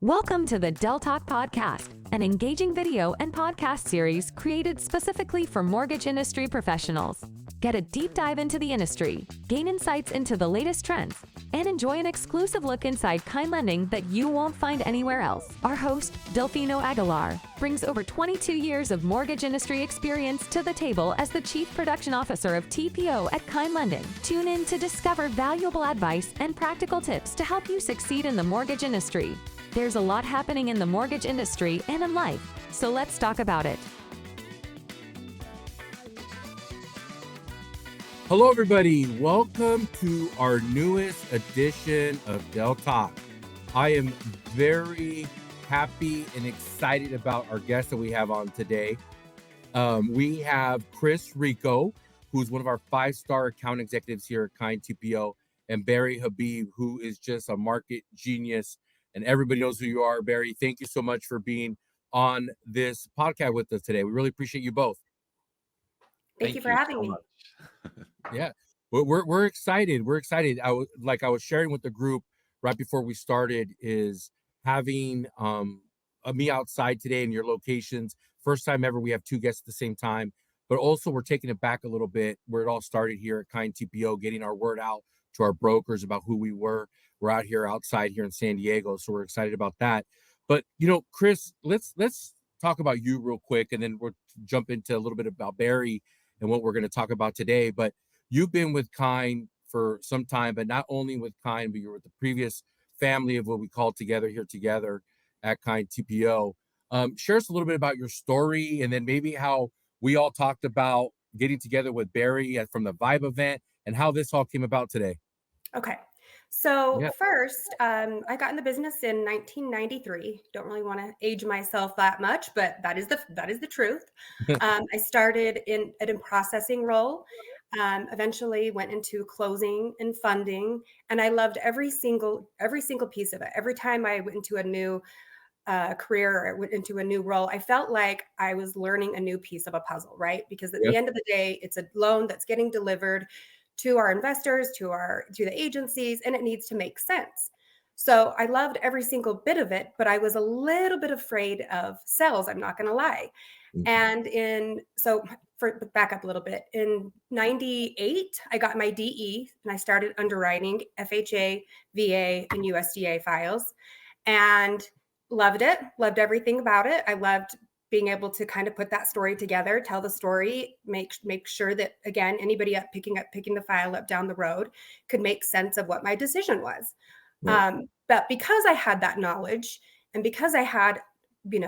Welcome to the Del Talk Podcast, an engaging video and podcast series created specifically for mortgage industry professionals. Get a deep dive into the industry, gain insights into the latest trends, and enjoy an exclusive look inside Kind Lending that you won't find anywhere else. Our host, Delfino Aguilar, brings over 22 years of mortgage industry experience to the table as the Chief Production Officer of TPO at Kind Lending. Tune in to discover valuable advice and practical tips to help you succeed in the mortgage industry. There's a lot happening in the mortgage industry and in life, so let's talk about it. Hello, everybody. Welcome to our newest edition of Del Talk. I am very happy and excited about our guest that we have on today. We have Kriss Rico, who's one of our 5-star account executives here at Kind TPO, and Barry Habib, who is just a market genius. And everybody knows who you are, Barry. Thank you so much for being on this podcast with us today. We really appreciate you both. Thank you for having me. Yeah, we're excited. We're excited. I was sharing with the group right before we started is having me outside today in your locations. First time ever we have 2 guests at the same time, but also we're taking it back a little bit where it all started here at Kind TPO, getting our word out to our brokers about who we were. We're out here outside here in San Diego, so we're excited about that. But Kriss, let's talk about you real quick, and then we'll jump into a little bit about Barry and what we're going to talk about today. But you've been with Kind for some time, but not only with Kind, but you're with the previous family of what we call together at Kind TPO. Share us a little bit about your story, and then maybe how we all talked about getting together with Barry from the Vibe event and how this all came about today. Okay. So first, I got in the business in 1993. Don't really want to age myself that much, but that is the truth. I started in a processing role, eventually went into closing and funding, and I loved every single piece of it. Every time I went into a new career or went into a new role, I felt like I was learning a new piece of a puzzle, right? Because at the end of the day, it's a loan that's getting delivered to our investors, to the agencies, and it needs to make sense. So I loved every single bit of it, but I was a little bit afraid of sales, I'm not going to lie. And back up a little bit, in 98, I got my DE and I started underwriting FHA, VA, and USDA files, and loved it, loved everything about it. I loved being able to kind of put that story together, tell the story, make sure that, again, anybody picking the file up down the road could make sense of what my decision was. Right. But because I had that knowledge, and because I had, been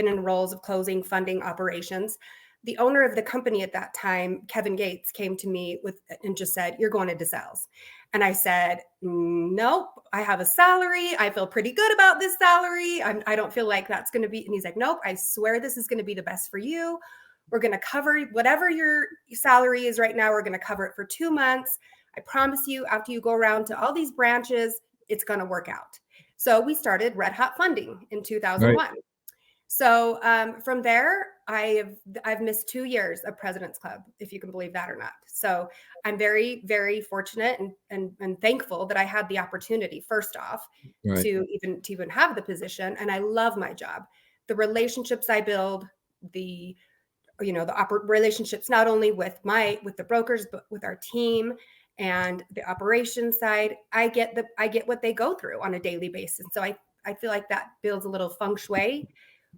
in roles of closing, funding, operations, the owner of the company at that time, Kevin Gates, came to me and just said, "You're going into sales." And I said, "Nope, I have a salary. I feel pretty good about this salary. I don't feel like that's going to be." And he's like, "Nope, I swear this is going to be the best for you. We're going to cover whatever your salary is right now. We're going to cover it for 2 months. I promise you, after you go around to all these branches, it's going to work out." So we started Red Hot Funding in 2001. Right. So from there, I've missed 2 years of President's Club, if you can believe that or not. So I'm very, very fortunate and thankful that I had the opportunity, first off, right, to even have the position. And I love my job. The relationships I build, the relationships not only with the brokers, but with our team and the operations side. I get what they go through on a daily basis. So I feel like that builds a little feng shui.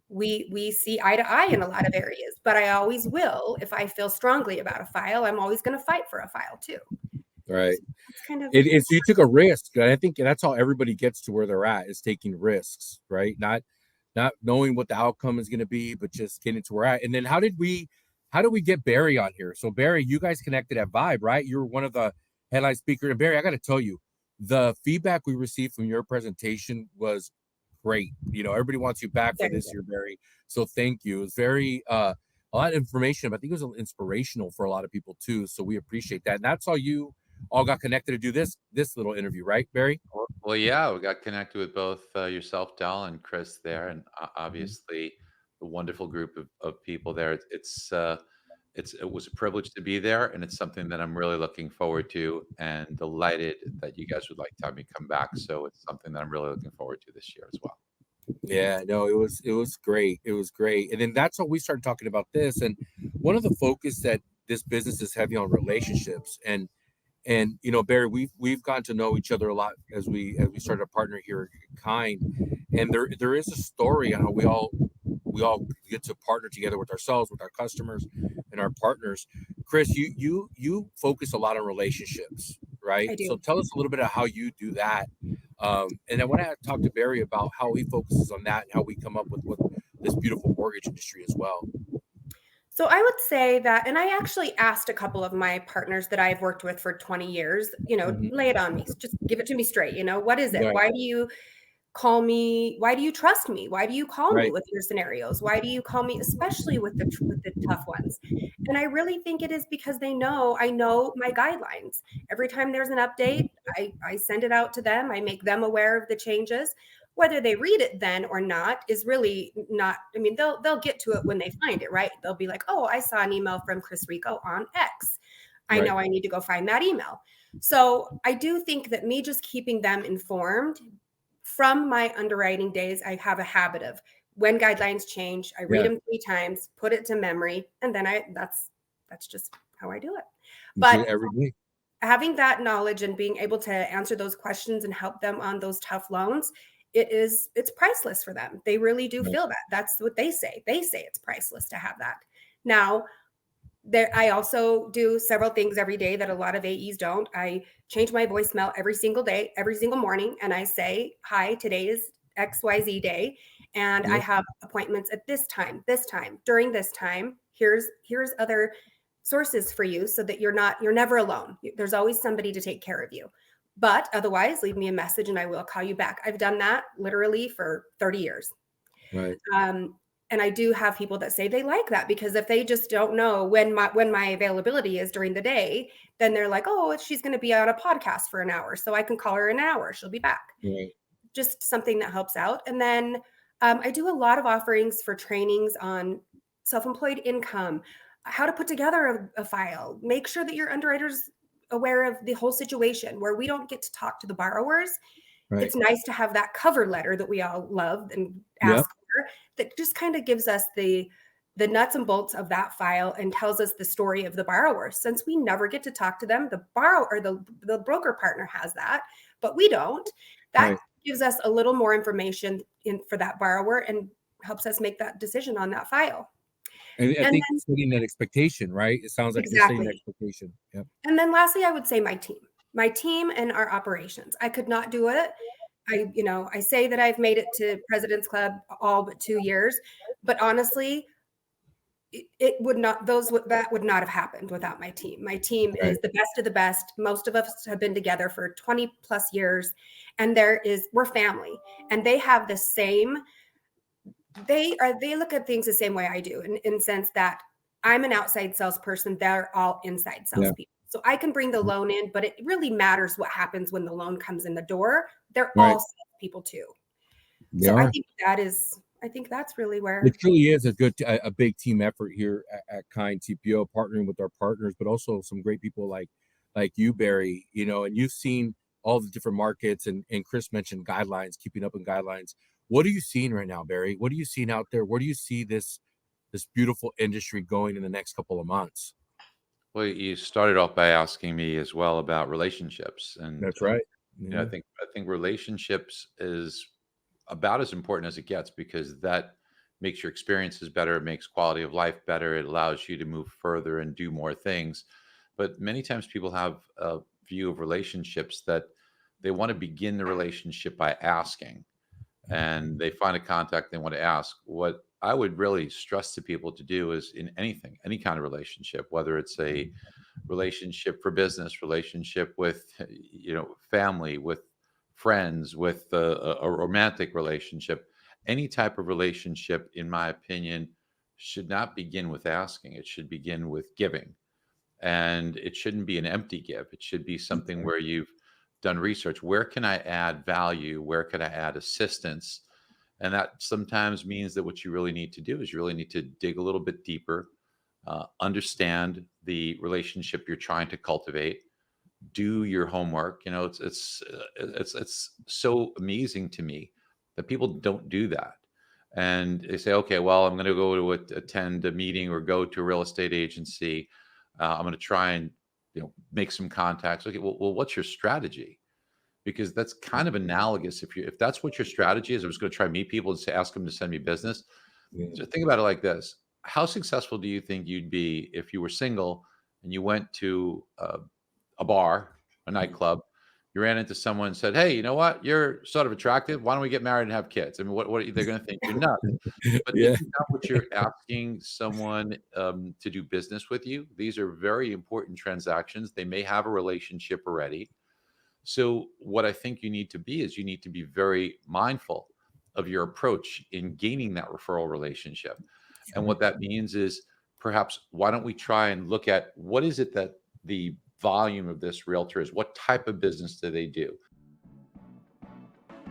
We see eye to eye in a lot of areas, but I always will. If I feel strongly about a file, I'm always going to fight for a file too. Right. So you took a risk. I think that's how everybody gets to where they're at, is taking risks, right? Not knowing what the outcome is going to be, but just getting to where we're at. And then how did we get Barry on here? So Barry, you guys connected at Vibe, right? You were one of the headline speakers. And Barry, I got to tell you, the feedback we received from your presentation was great. Everybody wants you back for this year, Barry. So thank you. It was very a lot of information, but I think it was inspirational for a lot of people too. So we appreciate that. And that's how you all got connected to do this little interview, right, Barry? Well, yeah, we got connected with both yourself, Del, and Kriss there, and obviously a wonderful group of people there. It was a privilege to be there, and it's something that I'm really looking forward to, and delighted that you guys would like to have me come back. So it's something that I'm really looking forward to this year as well. Yeah, no, it was great. It was great. And then that's how we started talking about this. And one of the focus that this business is heavy on relationships. And Barry, we've gotten to know each other a lot as we started a partner here at Kind. And there is a story on how we all get to partner together with ourselves, with our customers and our partners. Kriss, you focus a lot on relationships, right? I So do. tell us a little bit of how you do that. And I want to talk to Barry about how he focuses on that and how we come up with this beautiful mortgage industry as well. So I would say that, and I actually asked a couple of my partners that I've worked with for 20 years, Mhm. lay it on me. Just give it to me straight. What is it? Right, Why do you call me? Why do you trust me? Why do you call me right, with your scenarios? Why do you call me, especially with the tough ones? And I really think it is because I know my guidelines. Every time there's an update, I send it out to them. I make them aware of the changes. Whether they read it then or not is really not. I mean, they'll get to it when they find it, right? They'll be like, "Oh, I saw an email from Kriss Rico on X. I right, know I need to go find that email." So I do think that me just keeping them informed from my underwriting days, I have a habit of when guidelines change, I read yeah, them 3 times, put it to memory, and then that's just how I do it. you do But it every day. having that knowledge and being able to answer those questions and help them on those tough loans, it's priceless for them. They really do Right, feel that. That's what they say. They say it's priceless to have that. Now, there, I also do several things every day that a lot of AEs don't. I change my voicemail every single day, every single morning, and I say, "Hi, today is XYZ day, and I yep, have appointments at this time, during this time. Here's other sources for you so that you're never alone. There's always somebody to take care of you. But otherwise, leave me a message and I will call you back." I've done that literally for 30 years. right, Um, and I do have people that say they like that because if they just don't know when my availability is during the day, then they're like, "Oh, she's going to be on a podcast for an hour, so I can call her in an hour. She'll be back." right, Just something that helps out. And then I do a lot of offerings for trainings on self-employed income, how to put together a file, make sure that your underwriter's aware of the whole situation where we don't get to talk to the borrowers. right. It's nice to have that cover letter that we all love and Yep, ask for that just kind of gives us the nuts and bolts of that file and tells us the story of the borrower. Since we never get to talk to them, the borrower or the broker partner has that, but we don't. That right. gives us a little more information in for that borrower and helps us make that decision on that file. And I And think then setting that expectation, right? It sounds like you're setting that exactly. expectation. Yep. And then lastly, I would say my team. My team and our operations. I could not do it. I say that I've made it to President's Club all but 2 years, but honestly, it would not that would not have happened without my team. My team Right, is the best of the best. Most of us have been together for 20 plus years, and we're family. And they have the same they look at things the same way I do in sense that I'm an outside salesperson, they're all inside yeah, salespeople. So I can bring the loan in, but it really matters what happens when the loan comes in the door. They're right. all salespeople too. They So are. I think that's really It where truly is a big team effort here at Kind TPO, partnering with our partners, but also some great people like you, Barry. And you've seen all the different markets, and Kriss mentioned guidelines, keeping up in guidelines. What are you seeing right now, Barry? What are you seeing out there? Where do you see this beautiful industry going in the next couple of months? Well, you started off by asking me as well about relationships, That's right. I Yeah, think relationships is about as important as it gets because that makes your experiences better, it makes quality of life better, it allows you to move further and do more things. But many times people have a view of relationships that they want to begin the relationship by asking, and they find a contact they want to ask. What I would really stress to people to do is in anything, any kind of relationship, whether it's a relationship for business, relationship with family, with friends, with a romantic relationship, any type of relationship, in my opinion, should not begin with asking. It should begin with giving, and it shouldn't be an empty give. It should be that's something right. where you've done research. Where can I add value? Where can I add assistance? And that sometimes means that what you really need to do is you really need to dig a little bit deeper, understand the relationship you're trying to cultivate, do your homework. It's so amazing to me that people don't do that. And they say, okay, well, I'm going to go to attend a meeting or go to a real estate agency. I'm going to try and make some contacts. Okay, well, what's your strategy? Because that's kind of analogous. If that's what your strategy is, I'm just going to try and meet people and ask them to send me business. Yeah. So think about it like this: how successful do you think you'd be if you were single and you went to a bar, a nightclub, you ran into someone and said, "Hey, you know what? You're sort of attractive. Why don't we get married and have kids?" I mean, what are they're going to think you're nuts. But Yeah. isn't that what you're asking someone to do business with you? These are very important transactions. They may have a relationship already. So what I think you need to be is you need to be very mindful of your approach in gaining that referral relationship. And what that means is perhaps why don't we try and look at what is it that the volume of this realtor is? What type of business do they do?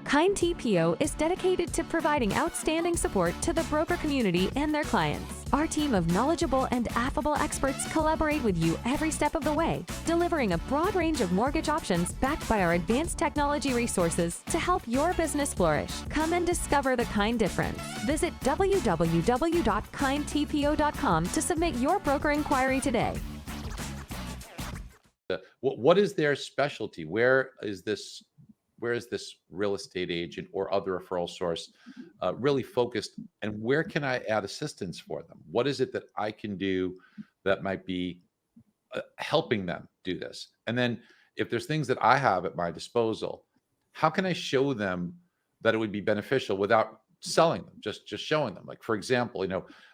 Kind TPO is dedicated to providing outstanding support to the broker community and their clients. Our team of knowledgeable and affable experts collaborate with you every step of the way, delivering a broad range of mortgage options backed by our advanced technology resources to help your business flourish. Come and discover the Kind difference. Visit www.kindtpo.com to submit your broker inquiry today. What is their specialty? Where is this real estate agent or other referral source really focused, and where can I add assistance for them? What is it that I can do that might be helping them do this? And then if there's things that I have at my disposal, how can I show them that it would be beneficial without selling them, just showing them? Like, for example,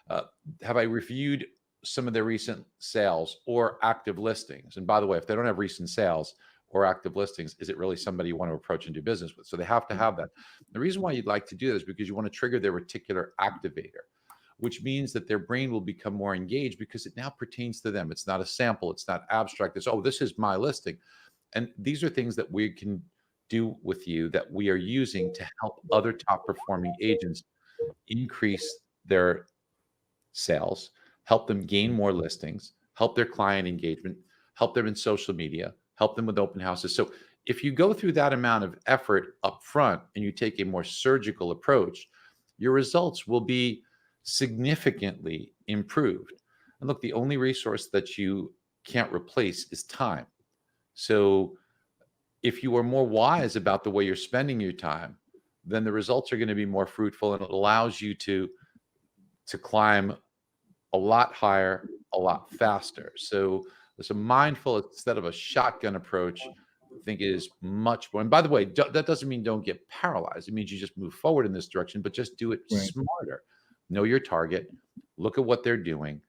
have I reviewed some of their recent sales or active listings? And by the way, if they don't have recent sales or active listings, is it really somebody you want to approach and do business with? So they have to have that. The reason why you'd like to do this is because you want to trigger their reticular activator, which means that their brain will become more engaged because it now pertains to them. It's not a sample. It's not abstract. It's, oh, this is my listing. And these are things that we can do with you that we are using to help other top performing agents increase their sales, help them gain more listings, help their client engagement, help them in social media, help them with open houses. So if you go through that amount of effort up front and you take a more surgical approach, your results will be significantly improved. And look, the only resource that you can't replace is time. So if you are more wise about the way you're spending your time, then the results are going to be more fruitful, and it allows you to climb a lot higher, a lot faster. So there's a mindful instead of a shotgun approach. I think it is much more. And by the way, that doesn't mean don't get paralyzed. It means you just move forward in this direction, but just do it smarter. Know your target. Look at what they're doing.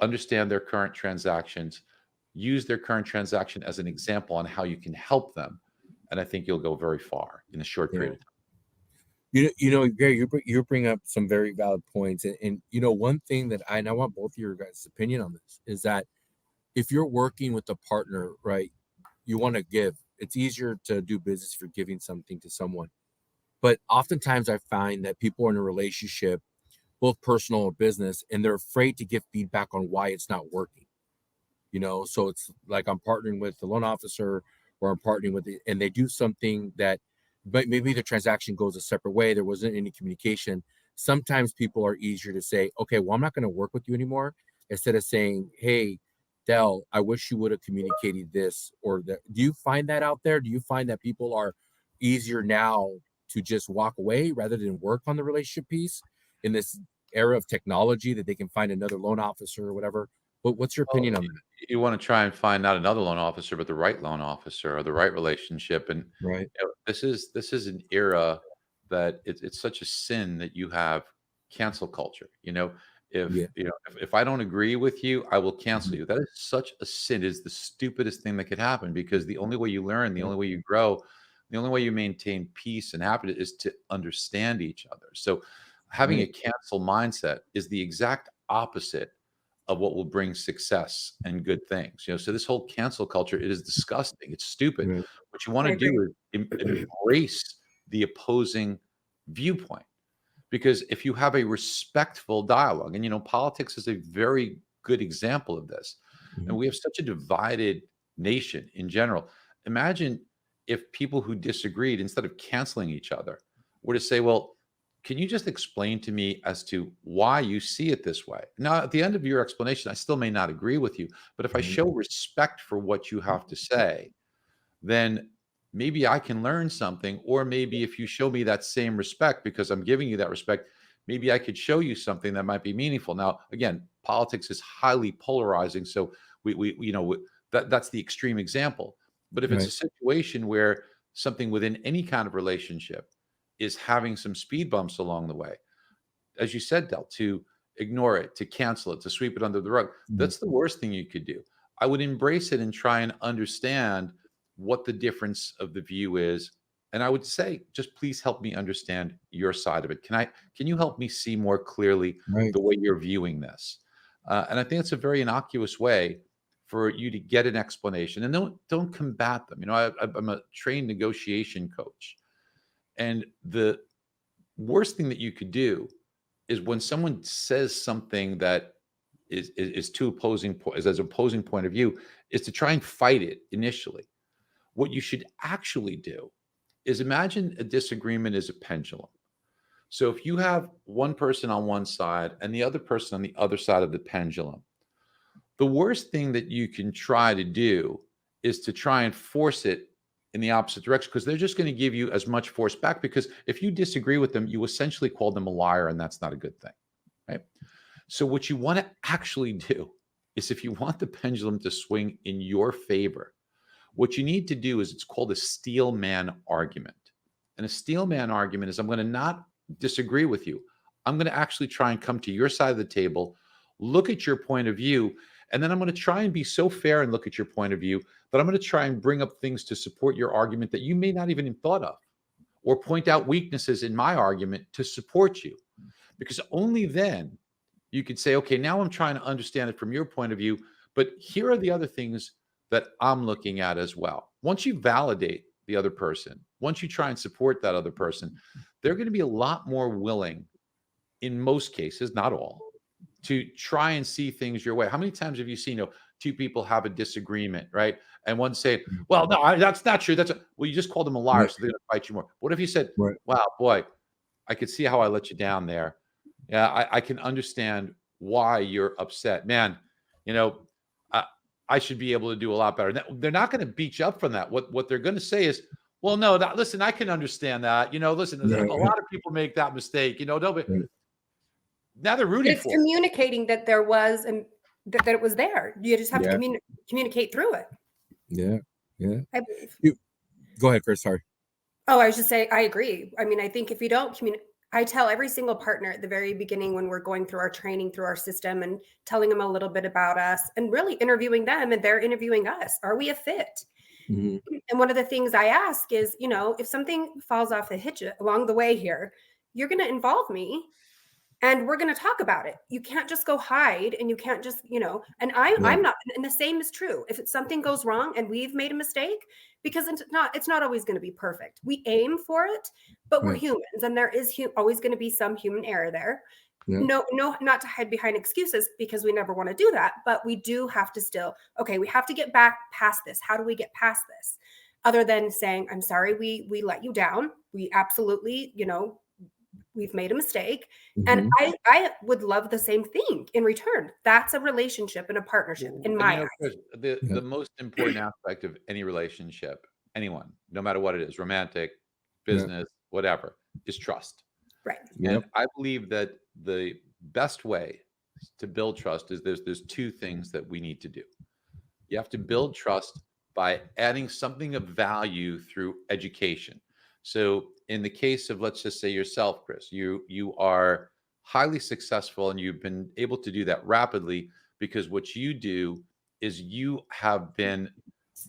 Understand their current transactions. Use their current transaction as an example on how you can help them. And I think you'll go very far in a short period of time. Gary, you bring up some very valid points. And one thing that I want both of your guys' opinion on this is that if you're working with a partner, right, you want to give. It's easier to do business if you're giving something to someone. But oftentimes I find that people are in a relationship, both personal or business, and they're afraid to give feedback on why it's not working. So it's like I'm partnering with the loan officer or I'm partnering with and they do something that, but maybe the transaction goes a separate way. There wasn't any communication. Sometimes people are easier to say, okay, well, I'm not going to work with you anymore. Instead of saying, hey, Del, I wish you would have communicated this or that. Do you find that out there? Do you find that people are easier now to just walk away rather than work on the relationship piece in this era of technology that they can find another loan officer or whatever? What's your opinion on that? You want to try and find not another loan officer, but the right loan officer or the right relationship. And this is an era that it's such a sin that you have cancel culture. If I don't agree with you, I will cancel you. That is such a sin. It is the stupidest thing that could happen, because the only way you learn, the only way you grow, the only way you maintain peace and happiness is to understand each other. So having a cancel mindset is the exact opposite of what will bring success and good things. So this whole cancel culture, it is disgusting. It's stupid. What you want to do is embrace the opposing viewpoint. Because if you have a respectful dialogue, and politics is a very good example of this, and we have such a divided nation in general. Imagine if people who disagreed, instead of canceling each other, were to say, well, can you just explain to me as to why you see it this way? Now, at the end of your explanation, I still may not agree with you, but if I Mhm. show respect for what you have to say, then maybe I can learn something. Or maybe if you show me that same respect, because I'm giving you that respect, maybe I could show you something that might be meaningful. Now, again, politics is highly polarizing. So that's the extreme example. But if it's a Right. situation where something within any kind of relationship is having some speed bumps along the way, as you said, Del, to ignore it, to cancel it, to sweep it under the rug, Mhm. that's the worst thing you could do. I would embrace it and try and understand what the difference of the view is. And I would say, just please help me understand your side of it. Can you help me see more clearly Right. the way you're viewing this? And I think it's a very innocuous way for you to get an explanation, and don't combat them. I'm a trained negotiation coach, and the worst thing that you could do is when someone says something that is too opposing, is as opposing point of view, is to try and fight it initially. What you should actually do is imagine a disagreement is a pendulum. So if you have one person on one side and the other person on the other side of the pendulum, the worst thing that you can try to do is to try and force it in the opposite direction, because they're just going to give you as much force back. Because if you disagree with them, you essentially call them a liar, and that's not a good thing, right? So what you want to actually do is, if you want the pendulum to swing in your favor, what you need to do is, it's called a steel man argument. And a steel man argument is, I'm going to not disagree with you. I'm going to actually try and come to your side of the table, look at your point of view, and then I'm going to try and be so fair and look at your point of view that I'm going to try and bring up things to support your argument that you may not even have thought of, or point out weaknesses in my argument to support you. Because only then you could say, okay, now I'm trying to understand it from your point of view, but here are the other things that I'm looking at as well. Once you validate the other person, once you try and support that other person, they're going to be a lot more willing, in most cases, not all, to try and see things your way. How many times have you seen, two people have a disagreement, right? And one say, well, no, that's not true. Well, you just called them a liar, Right. so they're going to fight you more. What if you said, Right. wow, boy, I could see how I let you down there. Yeah, I can understand why you're upset. Man, I, I should be able to do a lot better. They're not going to beat you up from that. What they're going to say is, well, no, listen, I can understand that. Listen, a Right. lot of people make that mistake. They'll be, Right. now they're rooting It's for it. communicating that there was and that it was there. You just have to Yeah. communicate through it, Yeah. Yeah. I believe. Go ahead, Chris. Sorry. Oh, I should say I agree. I mean, I think if you don't communicate, I tell every single partner at the very beginning when we're going through our training through our system and telling them a little bit about us and really interviewing them, and they're interviewing us. Are we a fit? Mhm. And one of the things I ask is, if something falls off the hitch along the way here, you're going to involve me and we're going to talk about it. You can't just go hide, and you can't just, and Yeah. I'm not, and the same is true. If something goes wrong and we've made a mistake, because it's not always going to be perfect. We aim for it, but we're Right. humans, and there is always going to be some human error there. Yeah. No, not to hide behind excuses, because we never want to do that, but we do have to still, okay, we have to get back past this. How do we get past this? Other than saying, I'm sorry, we let you down. We absolutely, we've made a mistake. And Mhm. I would love the same thing in return. That's a relationship and a partnership in And my eyes. Chris, Yeah. the most important aspect of any relationship, anyone, no matter what it is, romantic, Yeah. business, whatever, is trust. Right. Yep. And I believe that the best way to build trust is, there's two things that we need to do. You have to build trust by adding something of value through education. So in the case of, let's just say, yourself, Chris, you are highly successful, and you've been able to do that rapidly because what you do is, you have been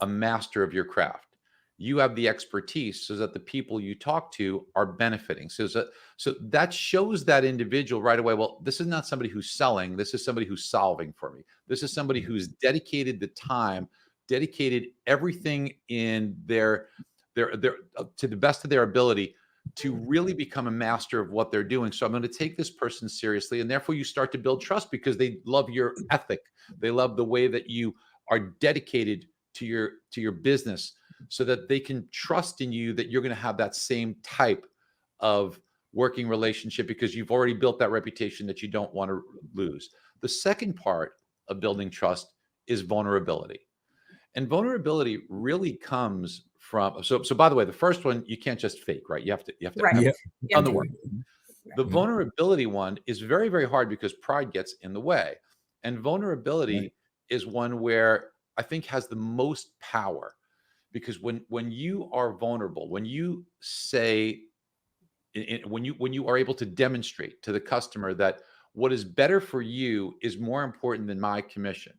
a master of your craft. You have the expertise so that the people you talk to are benefiting. So that shows that individual right away, well, this is not somebody who's selling. This is somebody who's solving for me. This is somebody who's dedicated the time, dedicated everything in their to the best of their ability to really become a master of what they're doing. So I'm going to take this person seriously. And therefore you start to build trust, because they love your ethic. They love the way that you are dedicated to your business, so that they can trust in you, that you're going to have that same type of working relationship because you've already built that reputation that you don't want to lose. The second part of building trust is vulnerability. And vulnerability really comes from, so by the way, the first one, you can't just fake, right? You have to Right. have Yeah. done the work. The Yeah. vulnerability one is very, very hard because pride gets in the way. And vulnerability is one where I think has the most power, because when you are vulnerable, when you say, when you are able to demonstrate to the customer that what is better for you is more important than my commission.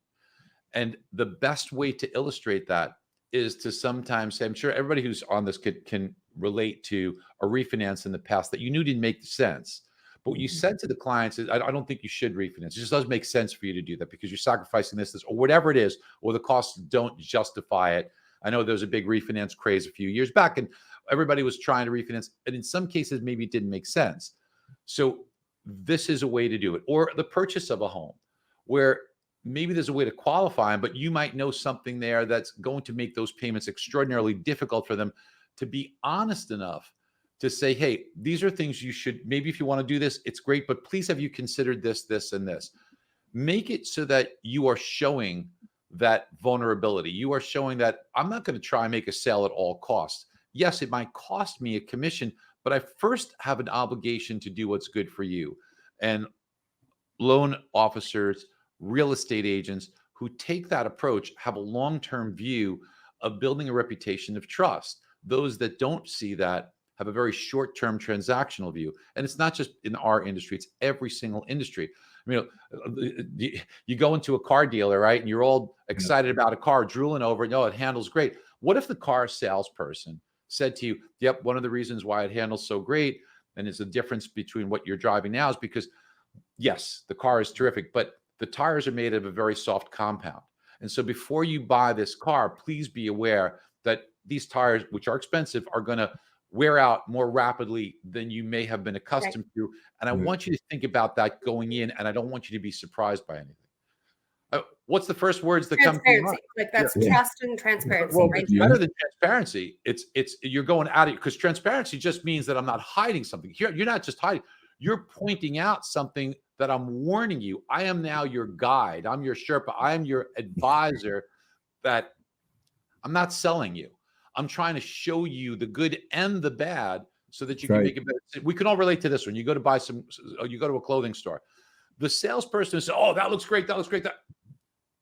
And the best way to illustrate that is to sometimes say, I'm sure everybody who's on this can relate to a refinance in the past that you knew didn't make sense. But what you said to the clients is, I don't think you should refinance. It just doesn't make sense for you to do that because you're sacrificing this, or whatever it is, or the costs don't justify it. I know there was a big refinance craze a few years back and everybody was trying to refinance. And in some cases, maybe it didn't make sense. So this is a way to do it. Or the purchase of a home where maybe there's a way to qualify them, but you might know something there that's going to make those payments extraordinarily difficult for them. To be honest enough to say, hey, these are things you should, maybe if you want to do this, it's great, but please have you considered this, this, and this. Make it so that you are showing that vulnerability. You are showing that I'm not going to try and make a sale at all costs. Yes, it might cost me a commission, but I first have an obligation to do what's good for you. And loan officers, real estate agents who take that approach have a long-term view of building a reputation of trust. Those that don't see that have a very short-term transactional view. And it's not just in our industry, it's every single industry. I mean, you go into a car dealer, right? And you're all excited about a car, drooling over it. No, it handles great. What if the car salesperson said to you, yep, one of the reasons why it handles so great, and it's the difference between what you're driving now, is because yes, the car is terrific, but the tires are made of a very soft compound. And so before you buy this car, please be aware that these tires, which are expensive, are going to wear out more rapidly than you may have been accustomed to. And I want you to think about that going in, and I don't want you to be surprised by anything. What's the first words that come to your mind? Like that's trust and transparency. Well, right? it's better than transparency. It's you're going out of it, because transparency just means that I'm not hiding something. Here, you're not just hiding. You're pointing out something that I'm warning you. I am now your guide. I'm your Sherpa. I am your advisor. That I'm not selling you. I'm trying to show you the good and the bad so that you can make it better. We can all relate to this one. You go to buy some, you go to a clothing store. The salesperson says, oh, that looks great. That looks great.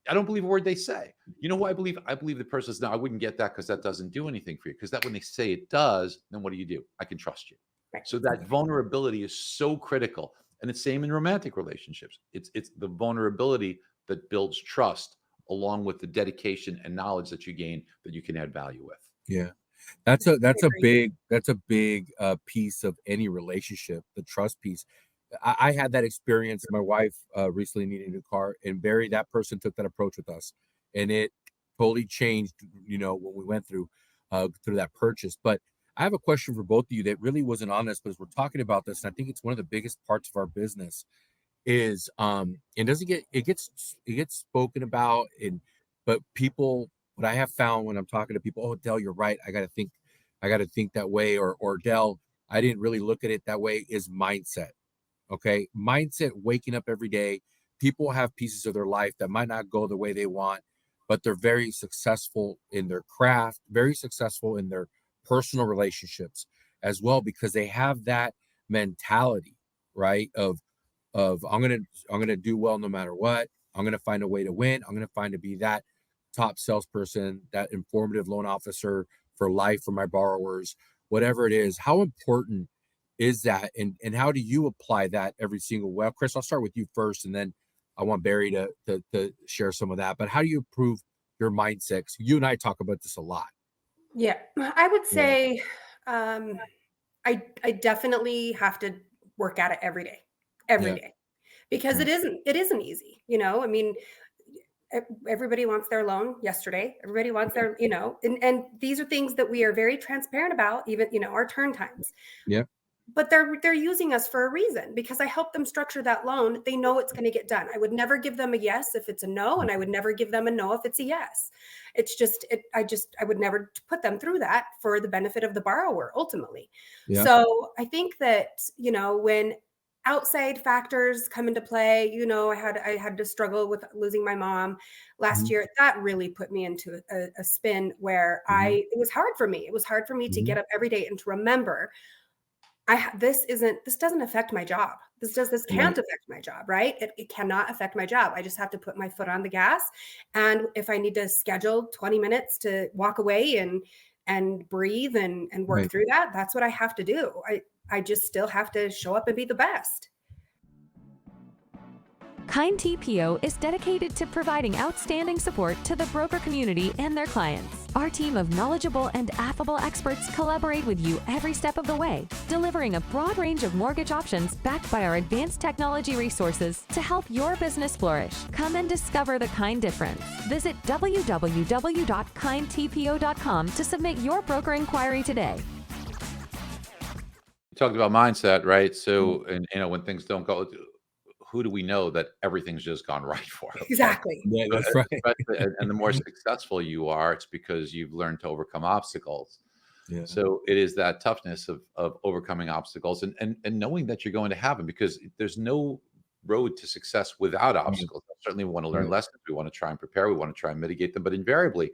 I don't believe a word they say. You know who I believe? I believe the person says, no, I wouldn't get that because that doesn't do anything for you. Because that when they say it does, then what do? I can trust you. Right. So that vulnerability is so critical. And it's same in romantic relationships. It's the vulnerability that builds trust, along with the dedication and knowledge that you gain that you can add value with. Yeah. That's a big piece of any relationship, the trust piece. I had that experience. My wife recently needed a car, and Barry, that person took that approach with us, and it totally changed, when we went through that purchase. But I have a question for both of you that really wasn't on this, but as we're talking about this, and I think it's one of the biggest parts of our business is it gets spoken about, but people, what I have found when I'm talking to people, oh, Del, you're right, I got to think that way, or Del, I didn't really look at it that way, is mindset. Okay, mindset, waking up every day. People have pieces of their life that might not go the way they want, but they're very successful in their craft, very successful in their personal relationships as well, because they have that mentality, right? Of I'm gonna do well no matter what. I'm gonna find a way to win. I'm gonna find to be that top salesperson, that informative loan officer for life for my borrowers, whatever it is. How important is that, and how do you apply that every single? Well, Kriss, I'll start with you first, and then I want Barry to share some of that. But how do you improve your mindset? You and I talk about this a lot. Yeah, I would say I definitely have to work at it every day, because it isn't easy. I mean, everybody wants their loan yesterday. Everybody wants their, and these are things that we are very transparent about, even, our turn times. Yeah. but they're using us for a reason, because I help them structure that loan. They know it's going to get done. I would never give them a yes if it's a no, and I would never give them a no if it's a yes. It's just I would never put them through that for the benefit of the borrower ultimately. Yeah. So I think that, when outside factors come into play, I had to struggle with losing my mom last year. That really put me into a spin where it was hard for me. It was hard for me to get up every day and to remember this doesn't affect my job. This can't affect my job, right? It cannot affect my job. I just have to put my foot on the gas. And if I need to schedule 20 minutes to walk away and breathe and work through that, that's what I have to do. I just still have to show up and be the best. Kind TPO is dedicated to providing outstanding support to the broker community and their clients. Our team of knowledgeable and affable experts collaborate with you every step of the way, delivering a broad range of mortgage options backed by our advanced technology resources to help your business flourish. Come and discover the Kind difference. Visit www.kindtpo.com to submit your broker inquiry today. You talked about mindset, right? So, and when things don't go, who do we know that everything's just gone right for? Okay? Exactly. Yeah, that's right. And the more successful you are, it's because you've learned to overcome obstacles. Yeah. So it is that toughness of overcoming obstacles and knowing that you're going to have them, because there's no road to success without obstacles. Certainly we want to learn lessons. We want to try and prepare. We want to try and mitigate them. But invariably,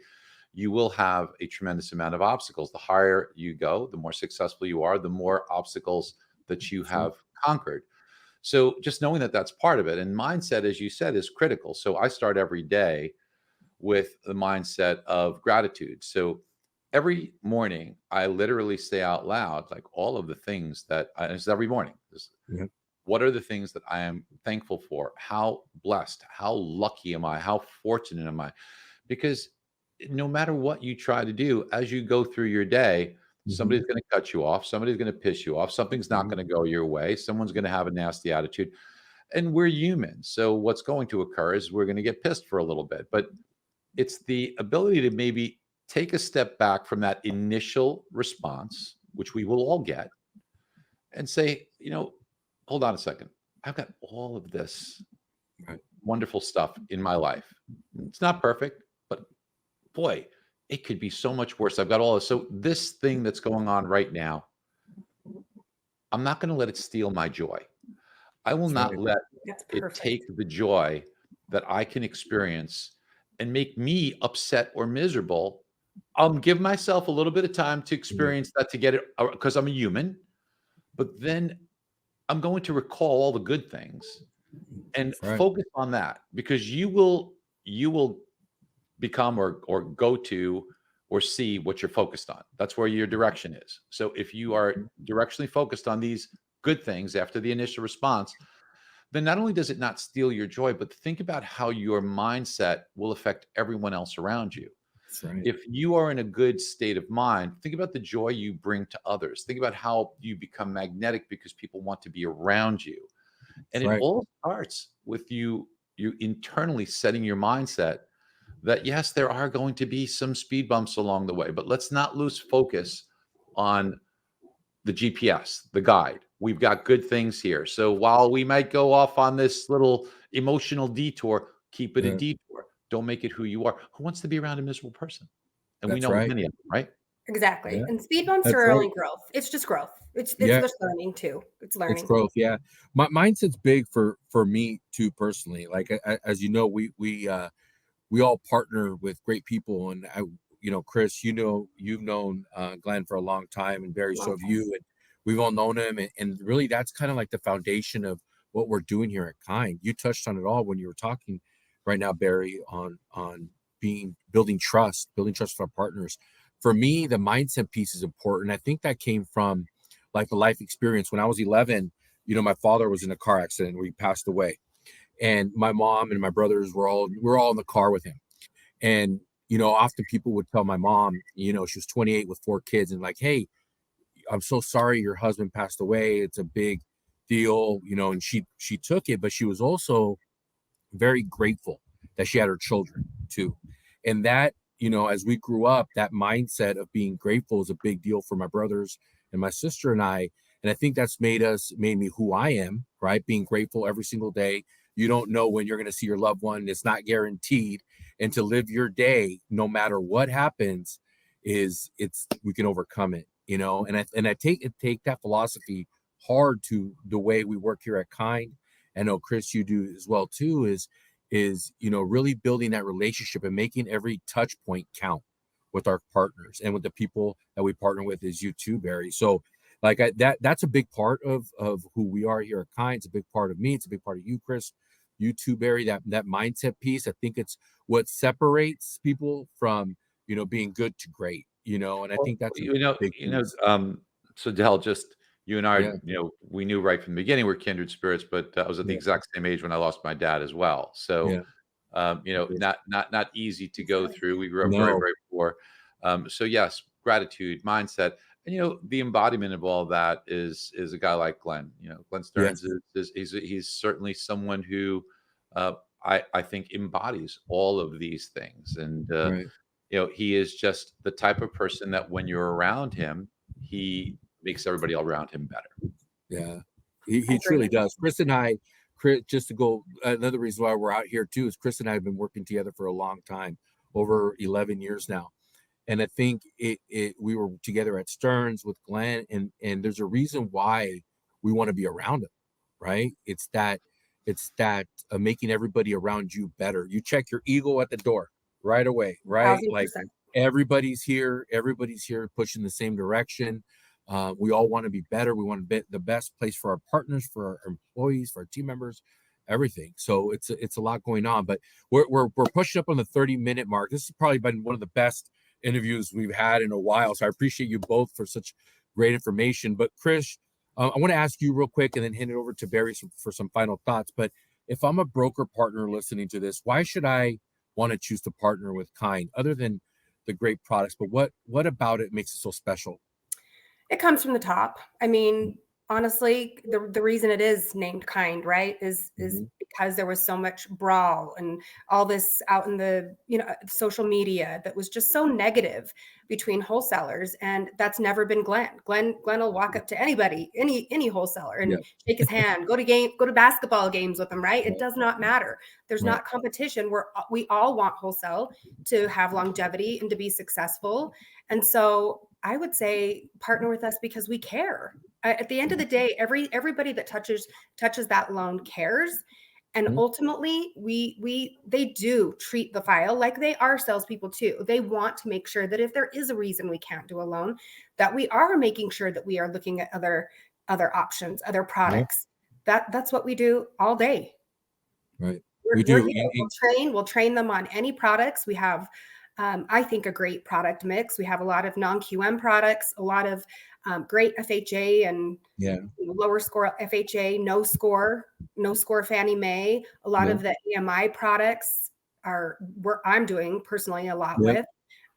you will have a tremendous amount of obstacles. The higher you go, the more successful you are, the more obstacles that you have conquered. So just knowing that that's part of it. And mindset, as you said, is critical. So I start every day with the mindset of gratitude. So every morning, I literally say out loud, like all of the things that it's every morning. What are the things that I am thankful for? How blessed, how lucky am I? How fortunate am I? Because no matter what you try to do, as you go through your day, somebody's going to cut you off. Somebody's going to piss you off. Something's not going to go your way. Someone's going to have a nasty attitude. And we're human. So what's going to occur is we're going to get pissed for a little bit. But it's the ability to maybe take a step back from that initial response, which we will all get, and say, hold on a second. I've got all of this wonderful stuff in my life. It's not perfect, but boy, it could be so much worse. I've got all this. So this thing that's going on right now, I'm not going to let it steal my joy. I will not let it take the joy that I can experience and make me upset or miserable. I'll give myself a little bit of time to experience that, to get it, because I'm a human. But then I'm going to recall all the good things and focus on that, because you will become or go to or see what you're focused on. That's where your direction is. So if you are directionally focused on these good things after the initial response, then not only does it not steal your joy, but think about how your mindset will affect everyone else around you. If you are in a good state of mind, think about the joy you bring to others. Think about how you become magnetic because people want to be around you. And it all starts with you internally setting your mindset that, yes, there are going to be some speed bumps along the way, but let's not lose focus on the GPS, the guide. We've got good things here. So while we might go off on this little emotional detour, keep it a detour. Don't make it who you are. Who wants to be around a miserable person? And we know many of them, right? Exactly. And speed bumps are only growth. It's just growth. It's just learning too. It's learning. It's growth. Yeah. My mindset's big for me too, personally. Like, as you know, we all partner with great people, and Kriss, you've known Glenn for a long time, and Barry, so have you, and we've all known him, and really that's kind of like the foundation of what we're doing here at Kind. You touched on it all when you were talking right now, Barry, on building trust with our partners. For me, the mindset piece is important. I think that came from like the life experience. When I was 11, my father was in a car accident where he passed away, and my mom and my brothers were all in the car with him. And often people would tell my mom, she was 28 with 4 kids, and like, hey, I'm so sorry your husband passed away. It's a big deal, and she took it, but she was also very grateful that she had her children too. And that, as we grew up, that mindset of being grateful is a big deal for my brothers and my sister and I. And I think that's made me who I am, right? Being grateful every single day. You don't know when you're going to see your loved one. It's not guaranteed. And to live your day, no matter what happens, we can overcome it, and I take that philosophy hard to the way we work here at Kind. I know, Kriss, you do as well too, is really building that relationship and making every touch point count with our partners and with the people that we partner with, is you too, Barry. So that's a big part of who we are here at Kind. It's a big part of me. It's a big part of you, Kriss. You too, Barry. That mindset piece, I think it's what separates people from being good to great. And I Well, think that's a big piece. so Dell, just you and I, Yeah, we knew right from the beginning we're kindred spirits, but I was at the yeah, exact same age when I lost my dad as well. So, yeah. not easy to go through. We grew up very, No, very poor. So yes, gratitude, mindset, and the embodiment of all that is a guy like Glenn. Glenn yes, Stearns he's certainly someone who I think embodies all of these things, and right. he is just the type of person that when you're around him, he makes everybody around him better. Yeah, I he truly agree. does. Chris, just to go, another reason why we're out here too is Kriss and I have been working together for a long time, over 11 years now. And I think we were together at Stearns with Glenn, and there's a reason why we want to be around him, right? It's that making everybody around you better. You check your ego at the door right away, right? Like 1000%. everybody's here pushing the same direction. We all want to be better. We want to be the best place for our partners, for our employees, for our team members, everything. So it's a lot going on, but we're pushing up on the 30-minute mark. This has probably been one of the best interviews we've had in a while. So I appreciate you both for such great information. But Kriss, I want to ask you real quick and then hand it over to Barry for some final thoughts. But if I'm a broker partner listening to this, why should I want to choose to partner with Kind, other than the great products? But what about it makes it so special? It comes from the top. I mean, honestly, the reason it is named Kind, right, is Mm-hmm. because there was so much brawl and all this out in the social media that was just so negative between wholesalers, and that's never been Glenn. Glenn will walk up to anybody, any wholesaler, Yeah, and shake his hand, go to basketball games with them, right? It right, does not matter. There's right, not competition. We all want wholesale to have longevity and to be successful. And so I would say partner with us because we care. At the end of the day, everybody that touches that loan cares. And mhm, ultimately, they do treat the file like they are salespeople too. They want to make sure that if there is a reason we can't do a loan, that we are making sure that we are looking at other options, other yeah, products. That's what we do all day. right. We're, We we're do. here. We'll train them on any products. We have, I think, a great product mix. We have a lot of non-QM products, a lot of great FHA and Yeah, lower score FHA, no score Fannie Mae. A lot yeah, of the EMI products are where I'm doing personally a lot yep. with.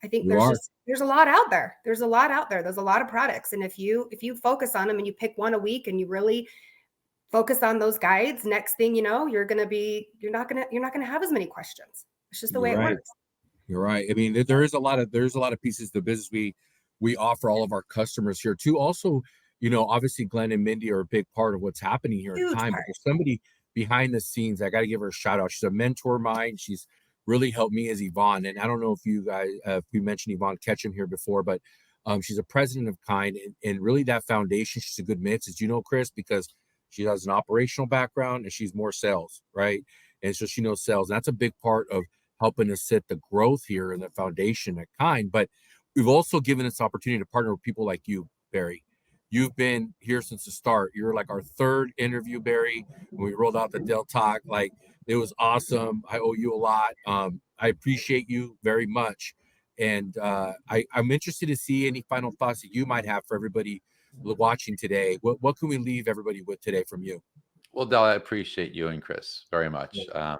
I think You are. there's a lot out there. There's a lot out there. There's a lot of products. And if you focus on them and you pick one a week and you really focus on those guides, next thing you know, you're not gonna have as many questions. It's just the You're way it right. works. You're right. I mean, there's a lot of pieces to the business we offer all of our customers here too. Also, obviously Glenn and Mindy are a big part of what's happening here at Huge Kind, but part. there's somebody behind the scenes. I got to give her a shout out. She's a mentor of mine. She's really helped me, as Yvonne. And I don't know if you guys, if we mentioned Yvonne Ketchum here before, but she's a president of Kind, and really that foundation. She's a good mix, as you know, Kriss, because she has an operational background and she's more sales, right? And so she knows sales. And that's a big part of helping us set the growth here and the foundation at Kind. But we've also given this opportunity to partner with people like you, Barry. You've been here since the start. You're like our third interview, Barry. When we rolled out the Dell Talk, like it was awesome. I owe you a lot. I appreciate you very much. And I'm interested to see any final thoughts that you might have for everybody watching today. What can we leave everybody with today from you? Well, Del, I appreciate you and Kriss very Yeah, much, yeah,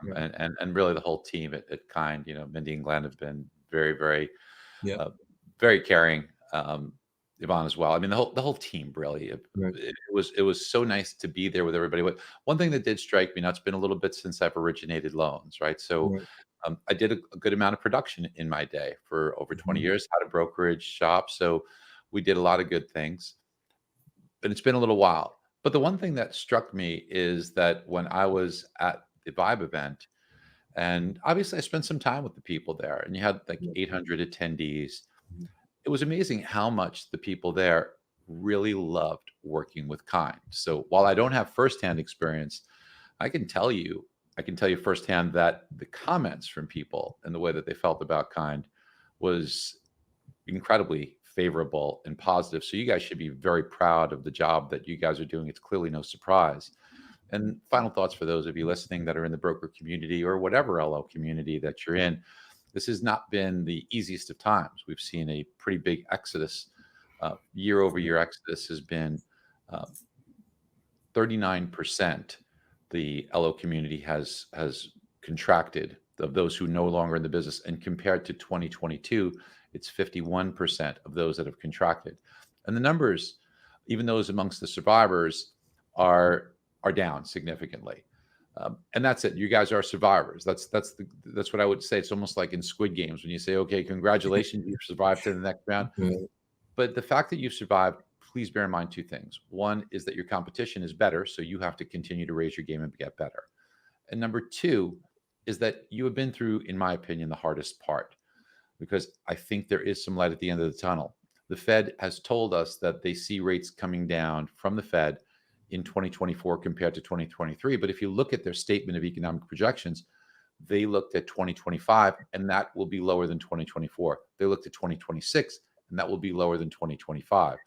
and really the whole team at Kind. Mindy and Glenn have been very, very, yeah, uh, very caring. Yvonne as well. I mean, the whole team really. right, It was so nice to be there with everybody. One thing that did strike me, now it's been a little bit since I've originated loans, right? So right. I did a good amount of production in my day for over 20 Mhm. years, had a brokerage shop, so we did a lot of good things. but it's been a little while. But the one thing that struck me is that when I was at the Vibe event, and obviously I spent some time with the people there, and you had like 800 attendees. It was amazing how much the people there really loved working with Kind. So while I don't have firsthand experience, I can tell you firsthand that the comments from people and the way that they felt about Kind was incredibly favorable and positive. So you guys should be very proud of the job that you guys are doing. It's clearly no surprise. And final thoughts for those of you listening that are in the broker community or whatever LO community that you're in. This has not been the easiest of times. We've seen a pretty big exodus. Year over year exodus has been 39%. The LO community has contracted of those who no longer in the business. And compared to 2022, it's 51% of those that have contracted. And the numbers, even those amongst the survivors, are down significantly. And that's it. You guys are survivors. That's what I would say. It's almost like in Squid Games when you say, okay, congratulations, you've survived to the next round. But the fact that you've survived, please bear in mind two things. One is that your competition is better, so you have to continue to raise your game and get better. And number two is that you have been through, in my opinion, the hardest part, because I think there is some light at the end of the tunnel. The Fed has told us that they see rates coming down from the Fed in 2024 compared to 2023. But if you look at their statement of economic projections, they looked at 2025, and that will be lower than 2024. They looked at 2026, and that will be lower than 2025.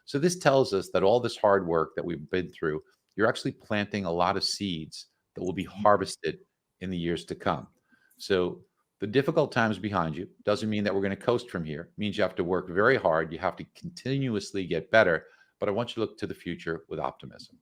So this tells us that all this hard work that we've been through, you're actually planting a lot of seeds that will be harvested in the years to come. So the difficult times behind you doesn't mean that we're going to coast from here. It means you have to work very hard. You have to continuously get better. But I want you to look to the future with optimism.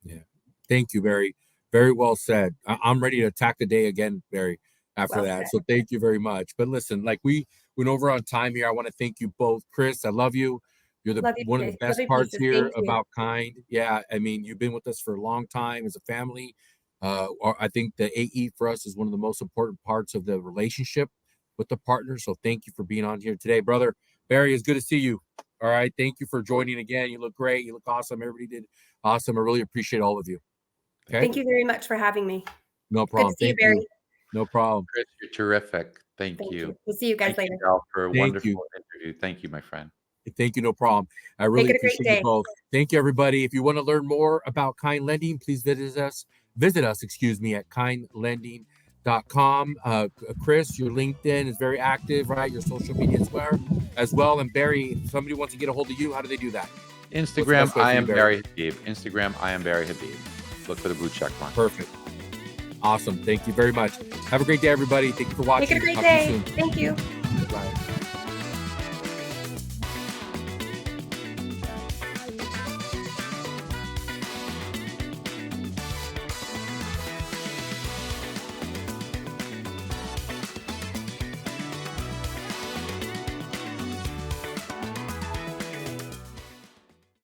Yeah. Thank you, Barry. Very well said. I'm ready to attack the day again, Barry, after that. So thank you very much. But listen, like we went over on time here. I want to thank you both. Kriss, I love you. You're one of the best parts here about Kind. Yeah. I mean, you've been with us for a long time as a family. I think the AE for us is one of the most important parts of the relationship with the partner. So thank you for being on here today, brother. Barry, it's good to see you. All right. Thank you for joining again. You look great. You look awesome. Everybody did awesome. I really appreciate all of you. Okay. Thank you very much for having me. No problem. Thank you, Barry. No problem. Kriss, you're terrific. Thank you. We'll see you guys later. For a wonderful interview. Thank you, my friend. Thank you. No problem. I really appreciate you both. Thank you, everybody. If you want to learn more about Kind Lending, please visit us at kindlending.com. Kriss, your LinkedIn is very active, right? Your social media as well. And Barry, if somebody wants to get a hold of you, how do they do that? Instagram, I am Barry Habib. Instagram, I am Barry Habib. Look for the blue check mark. Perfect. Awesome. Thank you very much. Have a great day, everybody. Thank you for watching. Make it a great day. Thank you. Bye.